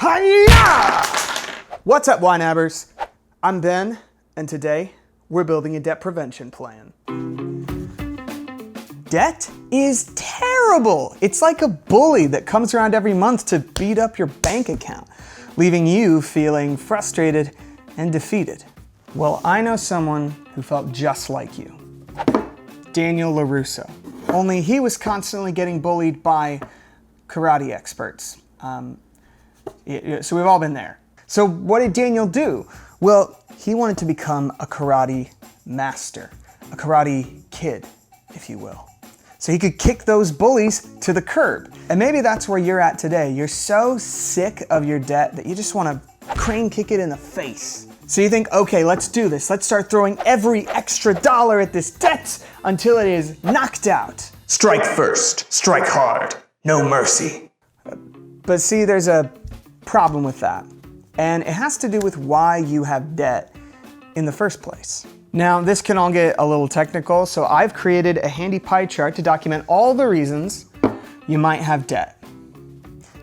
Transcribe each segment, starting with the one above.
Hiya! What's up, YNABers? I'm Ben, and today we're building a debt prevention plan. Debt is terrible. It's like a bully that comes around every month to beat up your bank account, leaving you feeling frustrated and defeated. Well, I know someone who felt just like you. Daniel LaRusso. Only he was constantly getting bullied by karate experts. So we've all been there. So what did Daniel do? Well, he wanted to become a karate master, a karate kid, if you will. So he could kick those bullies to the curb. And maybe that's where you're at today. You're so sick of your debt that you just want to crane kick it in the face. So you think, okay, let's do this. Let's start throwing every extra dollar at this debt until it is knocked out. Strike first, strike hard, no mercy. But see, there's a problem with that. And it has to do with why you have debt in the first place. Now, this can all get a little technical, so I've created a handy pie chart to document all the reasons you might have debt.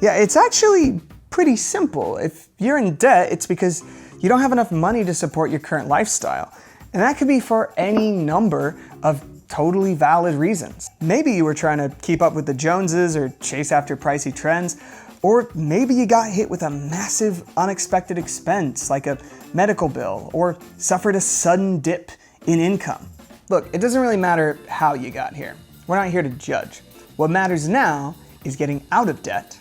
Yeah, it's actually pretty simple. If you're in debt, it's because you don't have enough money to support your current lifestyle. And that could be for any number of totally valid reasons. Maybe you were trying to keep up with the Joneses or chase after pricey trends, or maybe you got hit with a massive unexpected expense like a medical bill or suffered a sudden dip in income. Look, it doesn't really matter how you got here. We're not here to judge. What matters now is getting out of debt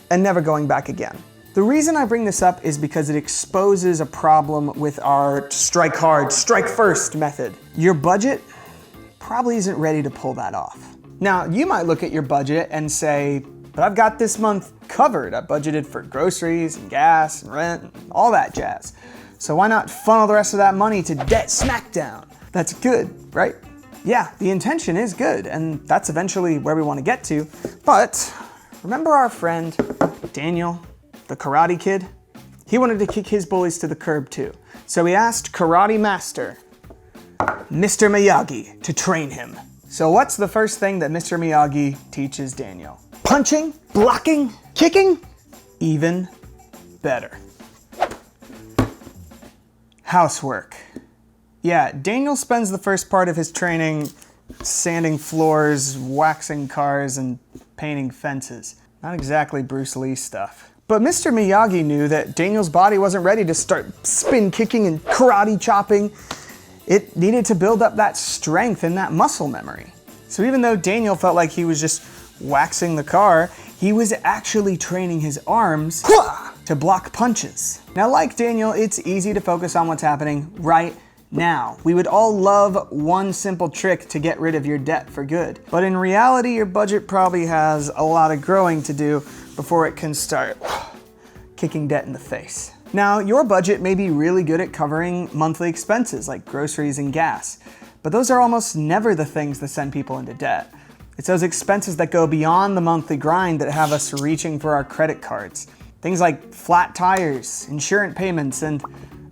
and never going back again. The reason I bring this up is because it exposes a problem with our strike hard, strike first method. Your budget probably isn't ready to pull that off. Now, you might look at your budget and say, but I've got this month covered. I budgeted for groceries and gas and rent and all that jazz. So why not funnel the rest of that money to debt smackdown? That's good, right? Yeah, the intention is good, and that's eventually where we want to get to. But remember our friend Daniel, the karate kid? He wanted to kick his bullies to the curb too. So he asked karate master, Mr. Miyagi, to train him. So what's the first thing that Mr. Miyagi teaches Daniel? Punching, blocking, kicking? Even better. Housework. Yeah, Daniel spends the first part of his training sanding floors, waxing cars, and painting fences. Not exactly Bruce Lee stuff. But Mr. Miyagi knew that Daniel's body wasn't ready to start spin kicking and karate chopping. It needed to build up that strength and that muscle memory. So even though Daniel felt like he was just waxing the car, he was actually training his arms to block punches. Now, like Daniel, it's easy to focus on what's happening right now. We would all love one simple trick to get rid of your debt for good. But in reality, your budget probably has a lot of growing to do before it can start kicking debt in the face. Now, your budget may be really good at covering monthly expenses like groceries and gas, but those are almost never the things that send people into debt. It's those expenses that go beyond the monthly grind that have us reaching for our credit cards. Things like flat tires, insurance payments, and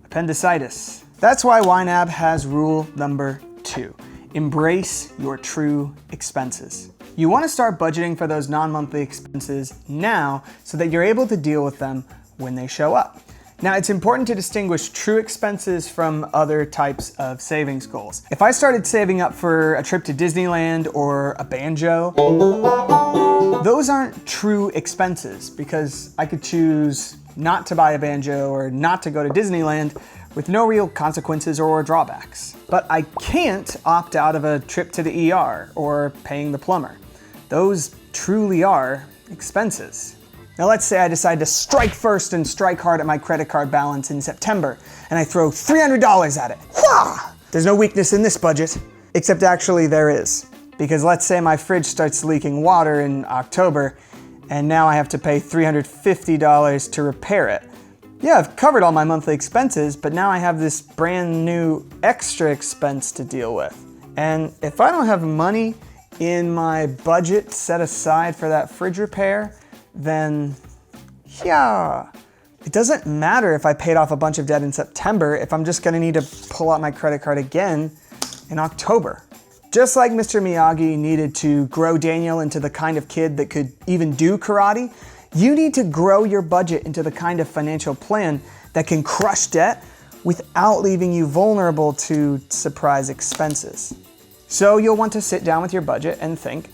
appendicitis. That's why YNAB has rule number 2. Embrace your true expenses. You want to start budgeting for those non-monthly expenses now so that you're able to deal with them when they show up. Now, it's important to distinguish true expenses from other types of savings goals. If I started saving up for a trip to Disneyland or a banjo, those aren't true expenses because I could choose not to buy a banjo or not to go to Disneyland with no real consequences or drawbacks. But I can't opt out of a trip to the ER or paying the plumber. Those truly are expenses. Now let's say I decide to strike first and strike hard at my credit card balance in September, and I throw $300 at it. There's no weakness in this budget, except actually there is. Because let's say my fridge starts leaking water in October, and now I have to pay $350 to repair it. Yeah, I've covered all my monthly expenses, but now I have this brand new extra expense to deal with. And if I don't have money in my budget set aside for that fridge repair, then yeah, it doesn't matter if I paid off a bunch of debt in September if I'm just gonna need to pull out my credit card again in October. Just like Mr. Miyagi needed to grow Daniel into the kind of kid that could even do karate, You need to grow your budget into the kind of financial plan that can crush debt without leaving you vulnerable to surprise expenses. So you'll want to sit down with your budget and think,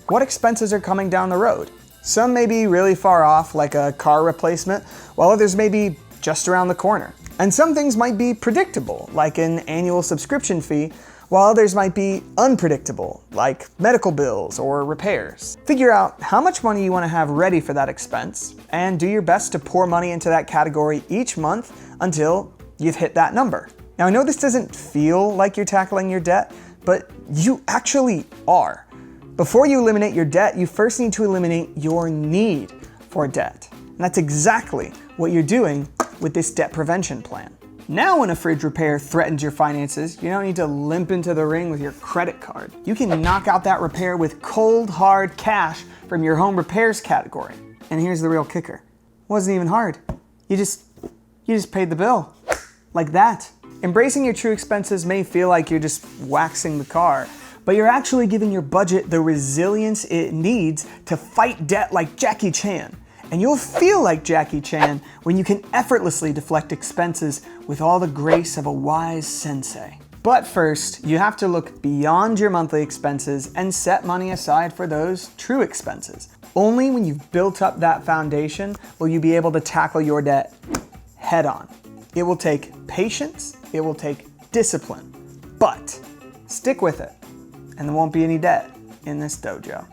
what expenses are coming down the road? Some may be really far off, like a car replacement, while others may be just around the corner. And some things might be predictable, like an annual subscription fee, while others might be unpredictable, like medical bills or repairs. Figure out how much money you want to have ready for that expense, and do your best to pour money into that category each month until you've hit that number. Now, I know this doesn't feel like you're tackling your debt, but you actually are. Before you eliminate your debt, you first need to eliminate your need for debt. And that's exactly what you're doing with this debt prevention plan. Now, when a fridge repair threatens your finances, you don't need to limp into the ring with your credit card. You can knock out that repair with cold, hard cash from your home repairs category. And here's the real kicker. It wasn't even hard. You just paid the bill. Like that. Embracing your true expenses may feel like you're just waxing the car, but you're actually giving your budget the resilience it needs to fight debt like Jackie Chan. And you'll feel like Jackie Chan when you can effortlessly deflect expenses with all the grace of a wise sensei. But first, you have to look beyond your monthly expenses and set money aside for those true expenses. Only when you've built up that foundation will you be able to tackle your debt head on. It will take patience, it will take discipline, but stick with it, and there won't be any debt in this dojo.